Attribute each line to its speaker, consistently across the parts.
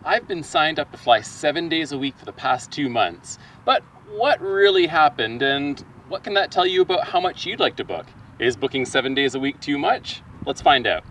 Speaker 1: I've been signed up to fly 7 days a week for the past 2 months. But what really happened, and what can that tell you about how much you'd like to book? Is booking 7 days a week too much? Let's find out.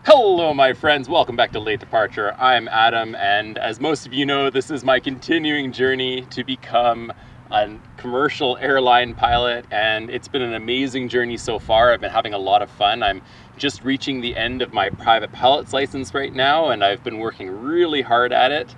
Speaker 1: Hello my friends, welcome back to Late Departure. I'm Adam, and as most of you know, this is my continuing journey to become a commercial airline pilot, and it's been an amazing journey so far. I've been having a lot of fun. I'm just reaching the end of my private pilot's license right now, and I've been working really hard at it.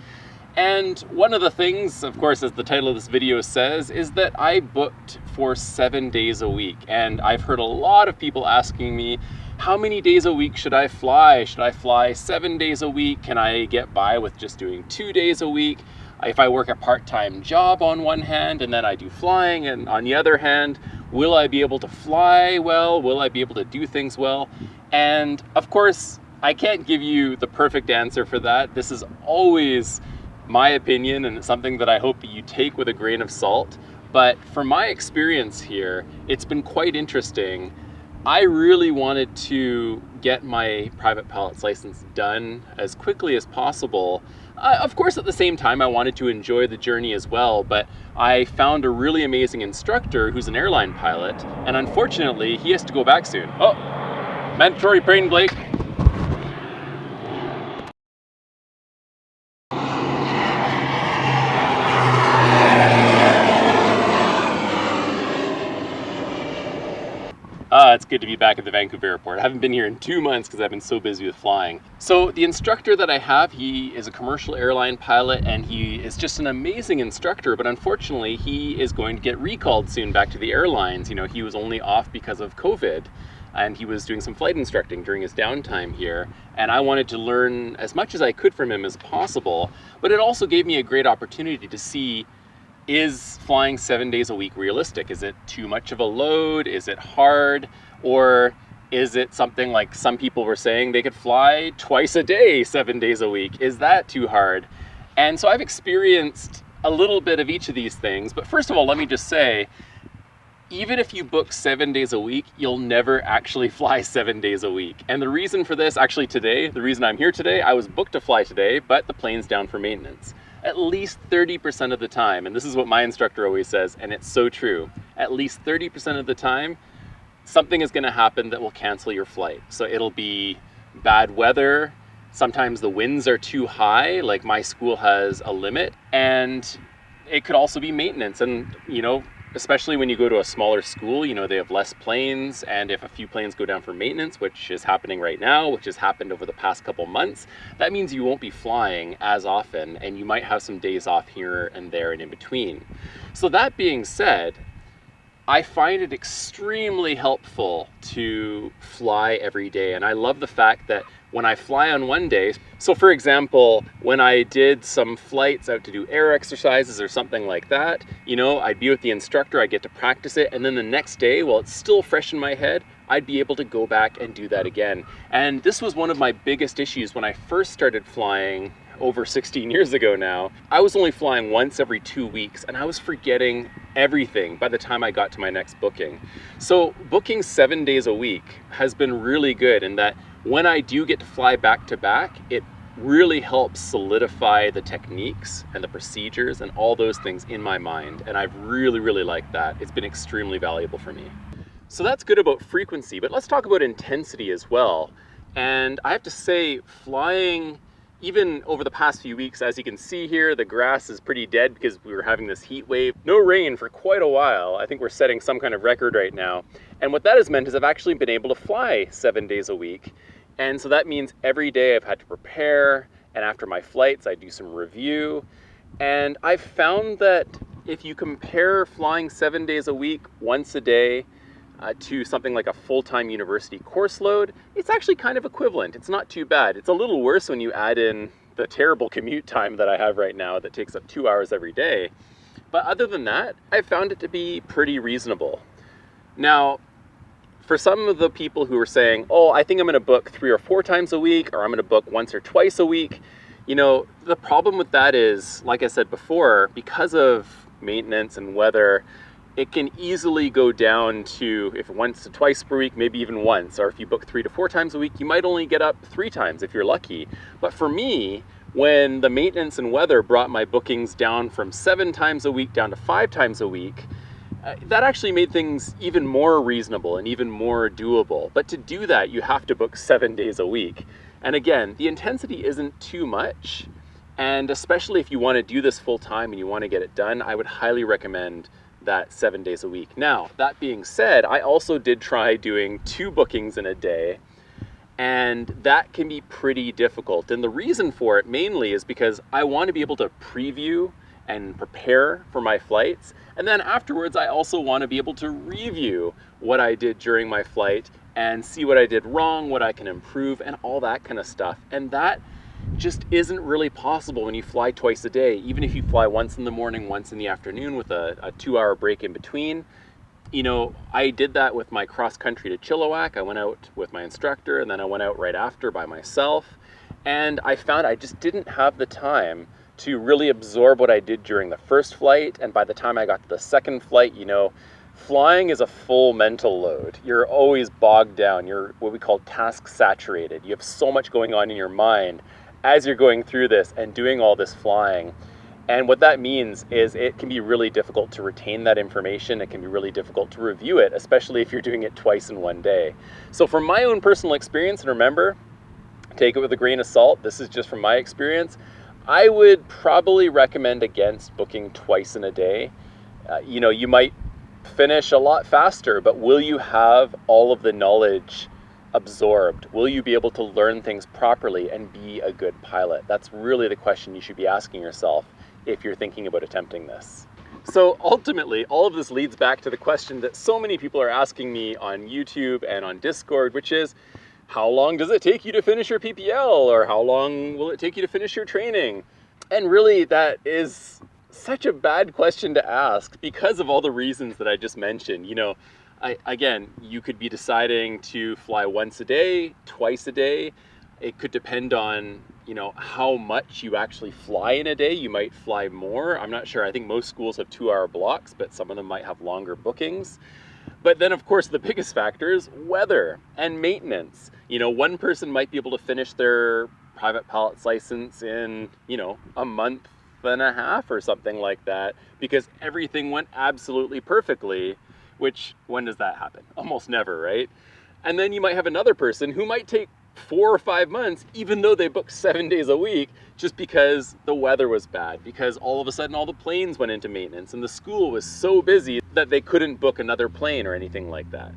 Speaker 1: And one of the things, of course, as the title of this video says, is that I booked for 7 days a week. And I've heard a lot of people asking me, how many days a week should I fly? Should I fly 7 days a week? Can I get by with just doing 2 days a week? If I work a part-time job on one hand and then I do flying, and on the other hand, will I be able to fly well? Will I be able to do things well? And of course, I can't give you the perfect answer for that. This is always my opinion, and it's something that I hope that you take with a grain of salt. But from my experience here, it's been quite interesting. I really wanted to get my private pilot's license done as quickly as possible. Of course, at the same time, I wanted to enjoy the journey as well, but I found a really amazing instructor who's an airline pilot, and unfortunately, he has to go back brake. Oh, mandatory plane brake. It's good to be back at the Vancouver airport. I haven't been here in 2 months because I've been so busy with flying. So the instructor that I have, he is a commercial airline pilot, and he is just an amazing instructor, but unfortunately he is going to get recalled soon back to the airlines. You know, he was only off because of COVID, and he was doing some flight instructing during his downtime here, and I wanted to learn as much as I could from him as possible, but it also gave me a great opportunity to see, is flying 7 days a week realistic? Is it too much of a load? Is it hard? Or is it something like some people were saying they could fly twice a day, 7 days a week? Is that too hard? And so I've experienced a little bit of each of these things. But first of all, let me just say, even if you book 7 days a week, you'll never actually fly 7 days a week. And the reason for this, actually today, the reason I'm here today, I was booked to fly today, but the plane's down for maintenance. At least 30% of the time, and this is what my instructor always says, and it's so true, at least 30% of the time, something is gonna happen that will cancel your flight. So it'll be bad weather, sometimes the winds are too high, like my school has a limit, and it could also be maintenance. And you know, especially when you go to a smaller school, you know, they have less planes, and if a few planes go down for maintenance, which is happening right now, which has happened over the past couple months, that means you won't be flying as often, and you might have some days off here and there and in between. So that being said, I find it extremely helpful to fly every day, and I love the fact that when I fly on one day, so for example, when I did some flights out to do air exercises or something like that, you know, I'd be with the instructor, I'd get to practice it, and then the next day, while it's still fresh in my head, I'd be able to go back and do that again. And this was one of my biggest issues when I first started flying over 16 years ago now. I was only flying once every 2 weeks, and I was forgetting everything by the time I got to my next booking. So booking 7 days a week has been really good in that when I do get to fly back to back, it really helps solidify the techniques and the procedures and all those things in my mind. And I've really, really liked that. It's been extremely valuable for me. So that's good about frequency, but let's talk about intensity as well. And I have to say, flying, even over the past few weeks, as you can see here, the grass is pretty dead because we were having this heat wave. No rain for quite a while. I think we're setting some kind of record right now. And what that has meant is I've actually been able to fly 7 days a week. And so that means every day I've had to prepare, and after my flights, I do some review. And I've found that if you compare flying 7 days a week, once a day, to something like a full-time university course load, it's actually kind of equivalent. It's not too bad. It's a little worse when you add in the terrible commute time that I have right now that takes up 2 hours every day. But other than that, I found it to be pretty reasonable. Now, for some of the people who are saying, oh, I think I'm gonna book 3 or 4 times a week, or I'm gonna book once or twice a week, you know, the problem with that is, like I said before, because of maintenance and weather, it can easily go down to, if once to twice per week, maybe even once, or if you book 3 to 4 times a week, you might only get up 3 times if you're lucky. But for me, when the maintenance and weather brought my bookings down from 7 times a week down to 5 times a week, that actually made things even more reasonable and even more doable. But to do that, you have to book 7 days a week. And again, the intensity isn't too much. And especially if you want to do this full time and you want to get it done, I would highly recommend that 7 days a week. Now, that being said, I also did try doing 2 bookings in a day, and that can be pretty difficult. And the reason for it mainly is because I want to be able to preview and prepare for my flights. And then afterwards, I also want to be able to review what I did during my flight and see what I did wrong, what I can improve, and all that kind of stuff. And that just isn't really possible when you fly twice a day. Even if you fly once in the morning, once in the afternoon with a 2-hour break in between. You know, I did that with my cross country to Chilliwack. I went out with my instructor, and then I went out right after by myself. And I found I just didn't have the time to really absorb what I did during the first flight. And by the time I got to the second flight, you know, flying is a full mental load. You're always bogged down. You're what we call task saturated. You have so much going on in your mind as you're going through this and doing all this flying. And what that means is it can be really difficult to retain that information. It can be really difficult to review it, especially if you're doing it twice in one day. So from my own personal experience, and remember, take it with a grain of salt, this is just from my experience, I would probably recommend against booking twice in a day. You know, you might finish a lot faster, but will you have all of the knowledge absorbed? Will you be able to learn things properly and be a good pilot? That's really the question you should be asking yourself if you're thinking about attempting this. So ultimately, all of this leads back to the question that so many people are asking me on YouTube and on Discord, which is, how long does it take you to finish your PPL? Or how long will it take you to finish your training? And really, that is such a bad question to ask because of all the reasons that I just mentioned. You know, again, you could be deciding to fly once a day, twice a day. It could depend on, you know, how much you actually fly in a day. You might fly more. I'm not sure. I think most schools have 2-hour blocks, but some of them might have longer bookings. But then, of course, the biggest factor is weather and maintenance. You know, one person might be able to finish their private pilot's license in, you know, a month and a half or something like that because everything went absolutely perfectly, which, when does that happen? Almost never, right? And then you might have another person who might take 4 or 5 months, even though they booked 7 days a week, just because the weather was bad, because all of a sudden all the planes went into maintenance and the school was so busy that they couldn't book another plane or anything like that.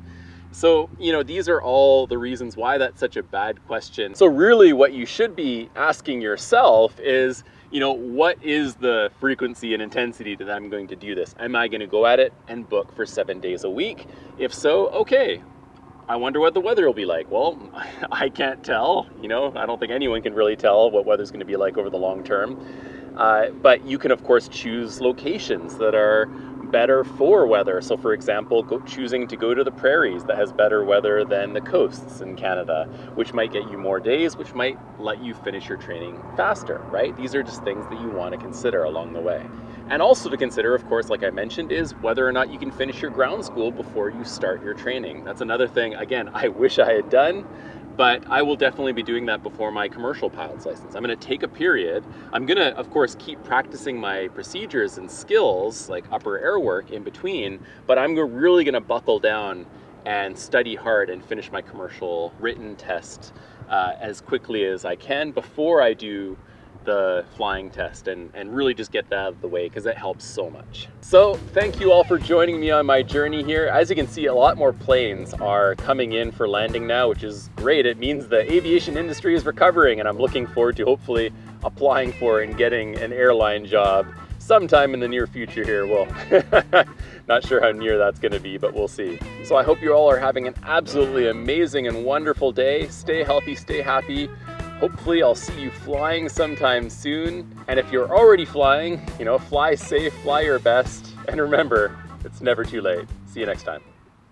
Speaker 1: So, you know, these are all the reasons why that's such a bad question. So really what you should be asking yourself is, you know, what is the frequency and intensity that I'm going to do this? Am I going to go at it and book for 7 days a week? If so, okay. I wonder what the weather will be like. Well, I can't tell. You know, I don't think anyone can really tell what weather's going to be like over the long term. But you can, of course, choose locations that are better for weather. So, for example, choosing to go to the prairies that has better weather than the coasts in Canada, which might get you more days, which might let you finish your training faster, right? These are just things that you want to consider along the way. And also to consider, of course, like I mentioned, is whether or not you can finish your ground school before you start your training. That's another thing, again, I wish I had done, but I will definitely be doing that before my commercial pilot's license. I'm going to take a period. I'm going to, of course, keep practicing my procedures and skills, like upper air work in between, but I'm really going to buckle down and study hard and finish my commercial written test as quickly as I can before I do the flying test and really just get that out of the way because it helps so much. So thank you all for joining me on my journey here. As you can see, a lot more planes are coming in for landing now, which is great. It means the aviation industry is recovering, and I'm looking forward to hopefully applying for and getting an airline job sometime in the near future here. Well, not sure how near that's going to be, but we'll see. So I hope you all are having an absolutely amazing and wonderful day. Stay healthy, stay happy. Hopefully I'll see you flying sometime soon. And if you're already flying, you know, fly safe, fly your best. And remember, it's never too late. See you next time.